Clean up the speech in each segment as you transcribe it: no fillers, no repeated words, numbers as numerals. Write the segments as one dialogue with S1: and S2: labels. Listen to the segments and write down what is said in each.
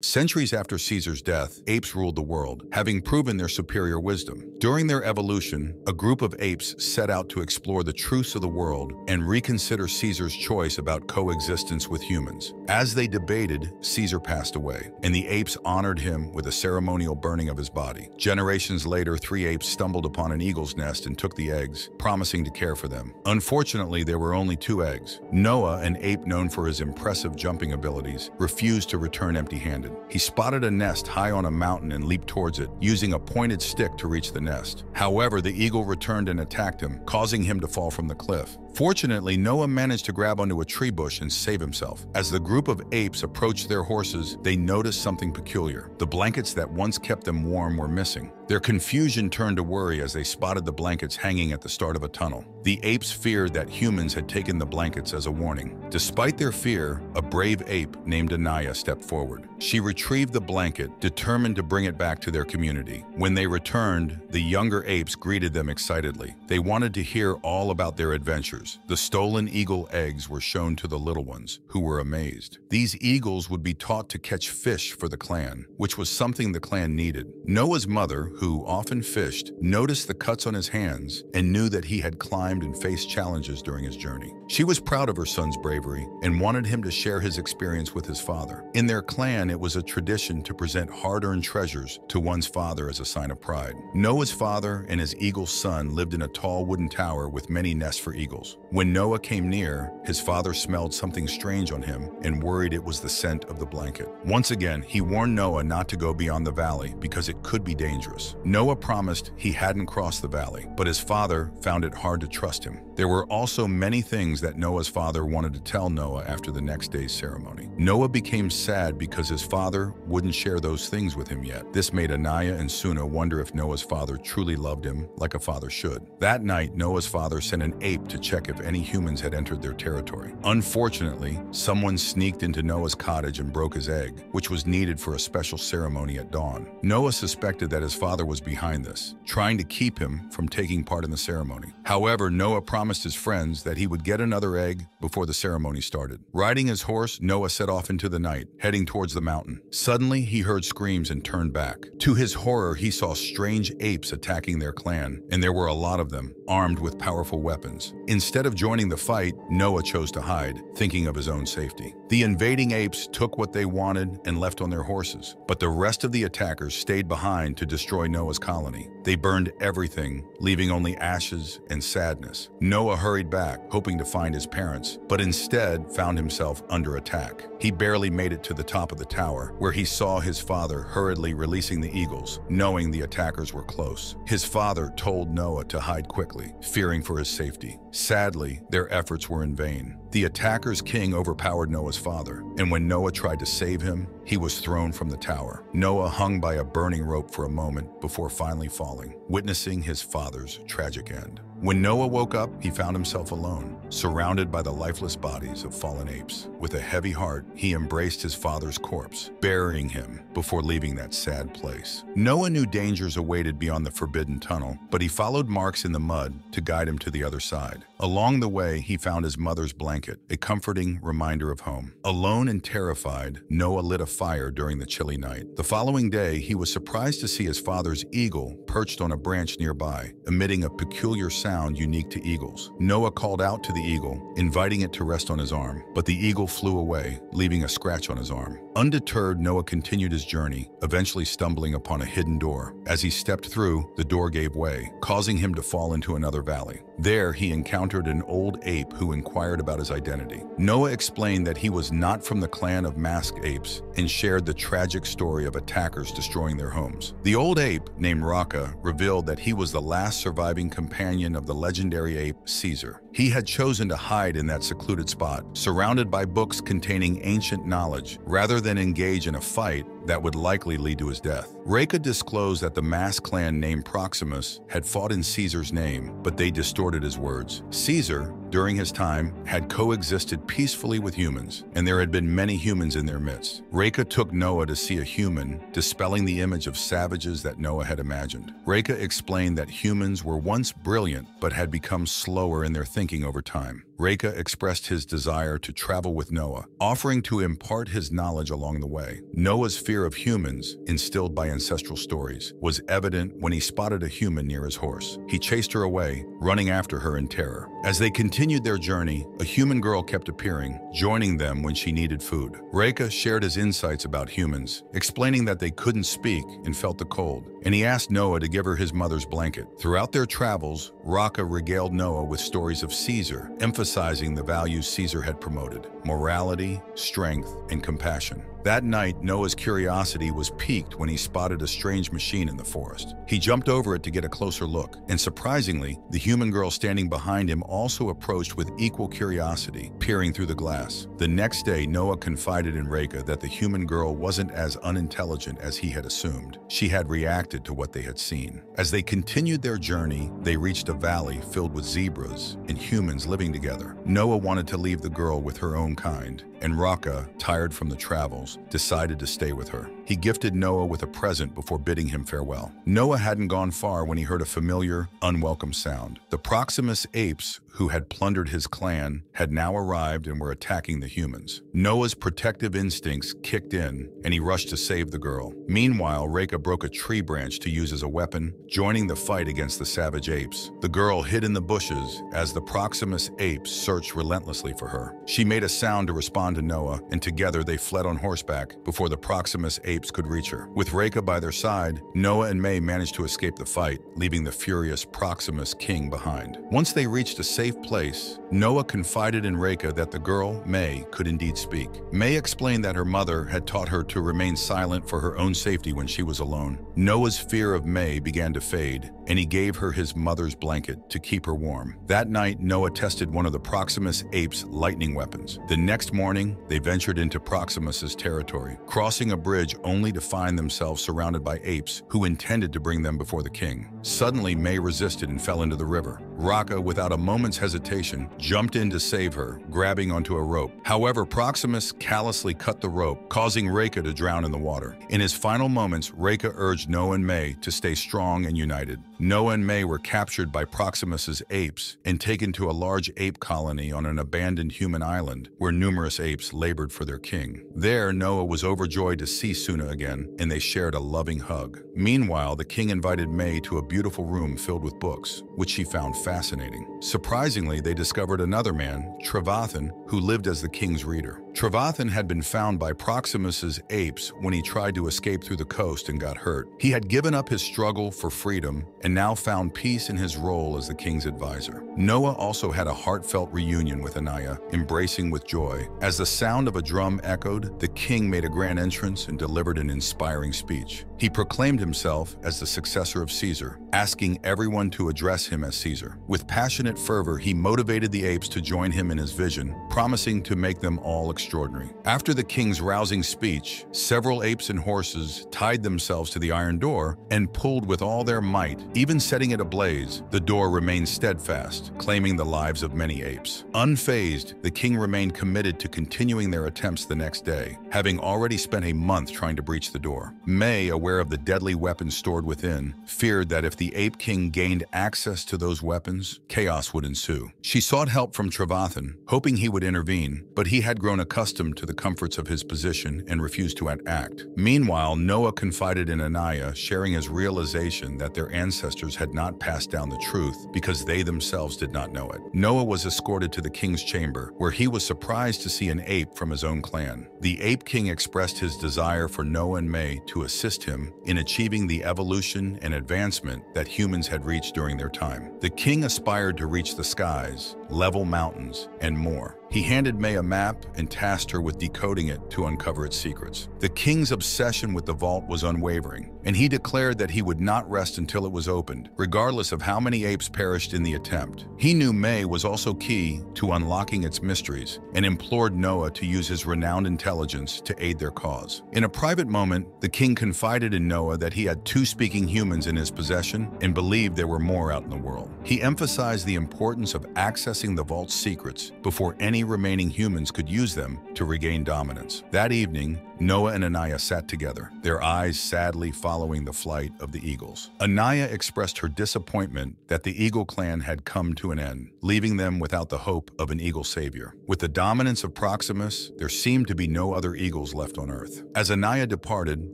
S1: Centuries after Caesar's death, apes ruled the world, having proven their superior wisdom. During their evolution, a group of apes set out to explore the truths of the world and reconsider Caesar's choice about coexistence with humans. As they debated, Caesar passed away, and the apes honored him with a ceremonial burning of his body. Generations later, 3 apes stumbled upon an eagle's nest and took the eggs, promising to care for them. Unfortunately, there were only 2 eggs. Noah, an ape known for his impressive jumping abilities, refused to return empty-handed. He spotted a nest high on a mountain and leaped towards it, using a pointed stick to reach the nest. However, the eagle returned and attacked him, causing him to fall from the cliff. Fortunately, Noah managed to grab onto a tree bush and save himself. As the group of apes approached their horses, they noticed something peculiar. The blankets that once kept them warm were missing. Their confusion turned to worry as they spotted the blankets hanging at the start of a tunnel. The apes feared that humans had taken the blankets as a warning. Despite their fear, a brave ape named Anaya stepped forward. She retrieved the blanket, determined to bring it back to their community. When they returned, the younger apes greeted them excitedly. They wanted to hear all about their adventures. The stolen eagle eggs were shown to the little ones, who were amazed. These eagles would be taught to catch fish for the clan, which was something the clan needed. Noah's mother, who often fished, noticed the cuts on his hands and knew that he had climbed and faced challenges during his journey. She was proud of her son's bravery and wanted him to share his experience with his father. In their clan, it was a tradition to present hard-earned treasures to one's father as a sign of pride. Noah's father and his eagle son lived in a tall wooden tower with many nests for eagles. When Noah came near, his father smelled something strange on him and worried it was the scent of the blanket. Once again, he warned Noah not to go beyond the valley because it could be dangerous. Noah promised he hadn't crossed the valley, but his father found it hard to trust him. There were also many things that Noah's father wanted to tell Noah after the next day's ceremony. Noah became sad because his father wouldn't share those things with him yet. This made Anaya and Suna wonder if Noah's father truly loved him like a father should. That night, Noah's father sent an ape to check if any humans had entered their territory. Unfortunately, someone sneaked into Noah's cottage and broke his egg, which was needed for a special ceremony at dawn. Noah suspected that his father was behind this, trying to keep him from taking part in the ceremony. However, Noah promised his friends that he would get another egg before the ceremony started. Riding his horse, Noah set off into the night, heading towards the mountain. Suddenly, he heard screams and turned back. To his horror, he saw strange apes attacking their clan, and there were a lot of them, armed with powerful weapons. Instead of joining the fight, Noah chose to hide, thinking of his own safety. The invading apes took what they wanted and left on their horses, but the rest of the attackers stayed behind to destroy Noah's colony. They burned everything, leaving only ashes and sadness. Noah hurried back, hoping to find his parents, but instead found himself under attack. He barely made it to the top of the tower, where he saw his father hurriedly releasing the eagles, knowing the attackers were close. His father told Noah to hide quickly, fearing for his safety. Sadly, their efforts were in vain. The attackers' king overpowered Noah's father, and when Noah tried to save him, he was thrown from the tower. Noah hung by a burning rope for a moment before finally falling, witnessing his father's tragic end. When Noah woke up, he found himself alone, surrounded by the lifeless bodies of fallen apes. With a heavy heart, he embraced his father's corpse, burying him before leaving that sad place. Noah knew dangers awaited beyond the forbidden tunnel, but he followed marks in the mud to guide him to the other side. Along the way, he found his mother's blanket, a comforting reminder of home. Alone and terrified, Noah lit a fire during the chilly night. The following day, he was surprised to see his father's eagle perched on a branch nearby, emitting a peculiar sound unique to eagles. Noah called out to the eagle, inviting it to rest on his arm, but the eagle flew away, leaving a scratch on his arm. Undeterred, Noah continued his journey, eventually stumbling upon a hidden door. As he stepped through, the door gave way, causing him to fall into another valley. There, he encountered an old ape who inquired about his identity. Noah explained that he was not from the clan of masked apes and shared the tragic story of attackers destroying their homes. The old ape, named Raka, revealed that he was the last surviving companion of the legendary ape Caesar. He had chosen to hide in that secluded spot, surrounded by books containing ancient knowledge, rather than engage in a fight that would likely lead to his death. Raka disclosed that the masked clan named Proximus had fought in Caesar's name, but they distorted his words. Caesar, during his time, had coexisted peacefully with humans, and there had been many humans in their midst. Reka took Noah to see a human, dispelling the image of savages that Noah had imagined. Reka explained that humans were once brilliant but had become slower in their thinking over time. Reka expressed his desire to travel with Noah, offering to impart his knowledge along the way. Noah's fear of humans, instilled by ancestral stories, was evident when he spotted a human near his horse. He chased her away, running after her in terror. As they continued their journey, a human girl kept appearing, joining them when she needed food. Reka shared his insights about humans, explaining that they couldn't speak and felt the cold, and he asked Noah to give her his mother's blanket. Throughout their travels, Raka regaled Noah with stories of Caesar, emphasizing the values Caesar had promoted: morality, strength, and compassion. That night, Noah's curiosity was piqued when he spotted a strange machine in the forest. He jumped over it to get a closer look, and surprisingly, the human girl standing behind him also approached with equal curiosity, peering through the glass. The next day, Noah confided in Reka that the human girl wasn't as unintelligent as he had assumed. She had reacted to what they had seen. As they continued their journey, they reached a valley filled with zebras and humans living together. Noah wanted to leave the girl with her own kind, and Raka, tired from the travels, decided to stay with her. He gifted Noah with a present before bidding him farewell. Noah hadn't gone far when he heard a familiar, unwelcome sound. The Proximus Apes, who had plundered his clan, had now arrived and were attacking the humans. Noah's protective instincts kicked in, and he rushed to save the girl. Meanwhile, Reka broke a tree branch to use as a weapon, joining the fight against the savage apes. The girl hid in the bushes as the Proximus Apes searched relentlessly for her. She made a sound to respond to Noah, and together they fled on horseback before the Proximus Apes could reach her. With Reka by their side, Noah and May managed to escape the fight, leaving the furious Proximus king behind. Once they reached a safe place, Noah confided in Reka that the girl, May, could indeed speak. May explained that her mother had taught her to remain silent for her own safety when she was alone. Noah's fear of May began to fade, and he gave her his mother's blanket to keep her warm. That night, Noah tested one of the Proximus Apes' lightning weapons. The next morning, they ventured into Proximus's territory, crossing a bridge only to find themselves surrounded by apes who intended to bring them before the king. Suddenly, May resisted and fell into the river. Raka, without a moment's hesitation, jumped in to save her, grabbing onto a rope. However, Proximus callously cut the rope, causing Reka to drown in the water. In his final moments, Reka urged Noah and May to stay strong and united. Noah and May were captured by Proximus's apes and taken to a large ape colony on an abandoned human island where numerous apes labored for their king. There, Noah was overjoyed to see Suna again, and they shared a loving hug. Meanwhile, the king invited May to a beautiful room filled with books, which she found fascinating. Surprisingly, they discovered another man, Trevathan, who lived as the king's reader. Trevathan had been found by Proximus's apes when he tried to escape through the coast and got hurt. He had given up his struggle for freedom and now found peace in his role as the king's advisor. Noah also had a heartfelt reunion with Anaya, embracing with joy. As the sound of a drum echoed, the king made a grand entrance and delivered an inspiring speech. He proclaimed himself as the successor of Caesar, asking everyone to address him as Caesar. With passionate fervor, he motivated the apes to join him in his vision, promising to make them all extraordinary. After the king's rousing speech, several apes and horses tied themselves to the iron door and pulled with all their might. Even setting it ablaze, the door remained steadfast, claiming the lives of many apes. Unfazed, the king remained committed to continuing their attempts the next day, having already spent a month trying to breach the door. May, aware of the deadly weapons stored within, feared that if the ape king gained access to those weapons, chaos would ensue. She sought help from Trevathan, hoping he would intervene, but he had grown accustomed to the comforts of his position and refused to act. Meanwhile, Noah confided in Anaya, sharing his realization that their ancestors had not passed down the truth because they themselves did not know it. Noah was escorted to the king's chamber, where he was surprised to see an ape from his own clan. The ape king expressed his desire for Noah and May to assist him in achieving the evolution and advancement that humans had reached during their time. The king aspired to reach the skies, level mountains, and more. He handed May a map and tasked her with decoding it to uncover its secrets. The king's obsession with the vault was unwavering, and he declared that he would not rest until it was opened, regardless of how many apes perished in the attempt. He knew May was also key to unlocking its mysteries and implored Noah to use his renowned intelligence to aid their cause. In a private moment, the king confided in Noah that he had 2 speaking humans in his possession and believed there were more out in the world. He emphasized the importance of accessing the vault's secrets before any remaining humans could use them to regain dominance. That evening, Noah and Anaya sat together, their eyes sadly following the flight of the eagles. Anaya expressed her disappointment that the eagle clan had come to an end, leaving them without the hope of an eagle savior. With the dominance of Proximus, there seemed to be no other eagles left on Earth. As Anaya departed,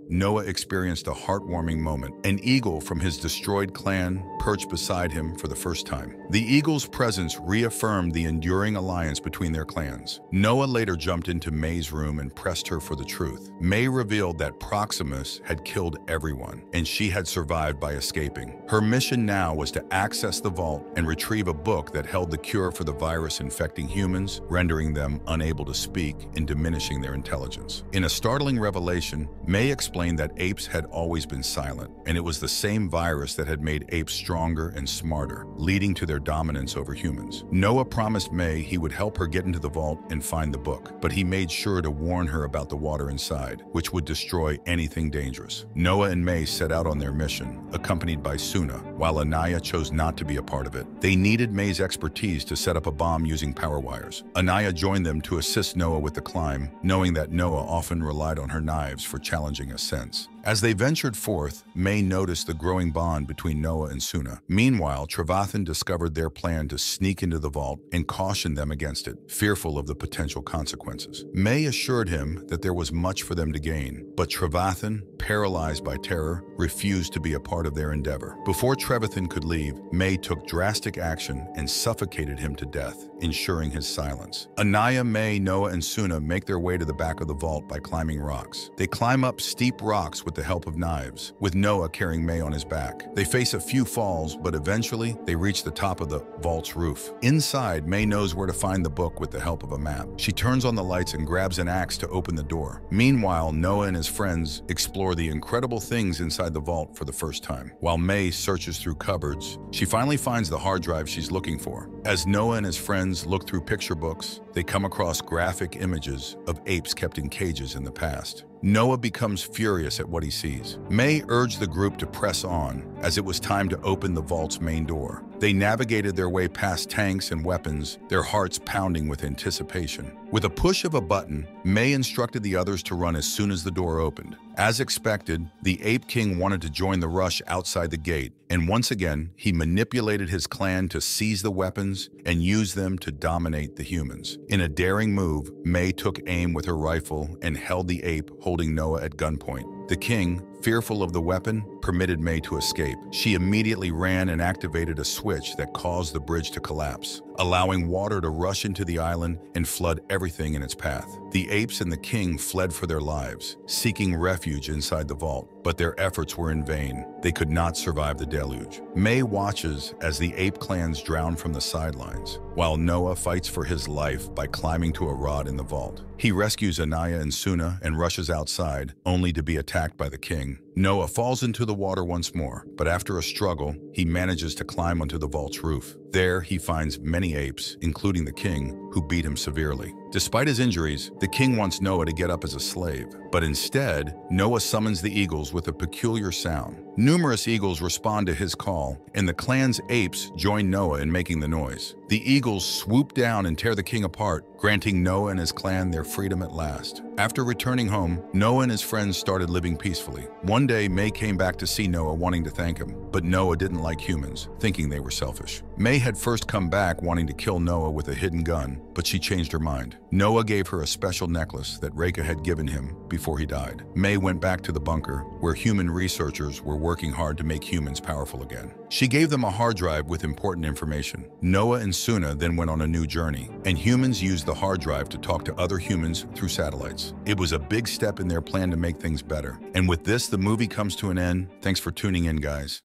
S1: Noah experienced a heartwarming moment. An eagle from his destroyed clan perched beside him for the first time. The eagle's presence reaffirmed the enduring alliance between their clans. Noah later jumped into May's room and pressed her for the truth. May revealed that Proximus had killed everyone, and she had survived by escaping. Her mission now was to access the vault and retrieve a book that held the cure for the virus infecting humans, rendering them unable to speak and diminishing their intelligence. In a startling revelation, May explained that apes had always been silent, and it was the same virus that had made apes stronger and smarter, leading to their dominance over humans. Noah promised May he would help her get into the vault and find the book, but he made sure to warn her about the water inside, which would destroy anything dangerous. Noah and May set out on their mission, accompanied by Suna, while Anaya chose not to be a part of it. They needed May's expertise to set up a bomb using power wires. Anaya joined them to assist Noah with the climb, knowing that Noah often relied on her knives for challenging ascents. As they ventured forth, May noticed the growing bond between Noah and Suna. Meanwhile, Trevathan discovered their plan to sneak into the vault and cautioned them against it, fearful of the potential consequences. May assured him that there was much for them to gain, but Trevathan, paralyzed by terror, refused to be a part of their endeavor. Before Trevathan could leave, May took drastic action and suffocated him to death, ensuring his silence. Anaya, May, Noah, and Suna make their way to the back of the vault by climbing rocks. They climb up steep rocks with the help of knives, with Noah carrying May on his back. They face a few falls, but eventually they reach the top of the vault's roof. Inside, May knows where to find the book with the help of a map. She turns on the lights and grabs an axe to open the door. Meanwhile, Noah and his friends explore the incredible things inside the vault for the first time. While May searches through cupboards, she finally finds the hard drive she's looking for. As Noah and his friends look through picture books, they come across graphic images of apes kept in cages in the past. Noah becomes furious at what he sees. May urged the group to press on, as it was time to open the vault's main door. They navigated their way past tanks and weapons, their hearts pounding with anticipation. With a push of a button, May instructed the others to run as soon as the door opened. As expected, the Ape King wanted to join the rush outside the gate, and once again, he manipulated his clan to seize the weapons and use them to dominate the humans. In a daring move, May took aim with her rifle and held the ape, holding Noah at gunpoint. The king, fearful of the weapon, permitted May to escape. She immediately ran and activated a switch that caused the bridge to collapse, allowing water to rush into the island and flood everything in its path. The apes and the king fled for their lives, seeking refuge inside the vault, but their efforts were in vain. They could not survive the deluge. May watches as the ape clans drown from the sidelines, while Noah fights for his life by climbing to a rod in the vault. He rescues Anaya and Suna and rushes outside, only to be attacked by the king. Noah falls into the water once more, but after a struggle, he manages to climb onto the vault's roof. There, he finds many apes, including the king, who beat him severely. Despite his injuries, the king wants Noah to get up as a slave, but instead, Noah summons the eagles with a peculiar sound. Numerous eagles respond to his call, and the clan's apes join Noah in making the noise. The eagles swoop down and tear the king apart, granting Noah and his clan their freedom at last. After returning home, Noah and his friends started living peacefully. One day, May came back to see Noah, wanting to thank him, but Noah didn't like humans, thinking they were selfish. May had first come back wanting to kill Noah with a hidden gun, but she changed her mind. Noah gave her a special necklace that Reka had given him before he died. May went back to the bunker, where human researchers were working hard to make humans powerful again. She gave them a hard drive with important information. Noah and Suna then went on a new journey, and humans used the hard drive to talk to other humans through satellites. It was a big step in their plan to make things better. And with this, the movie comes to an end. Thanks for tuning in, guys.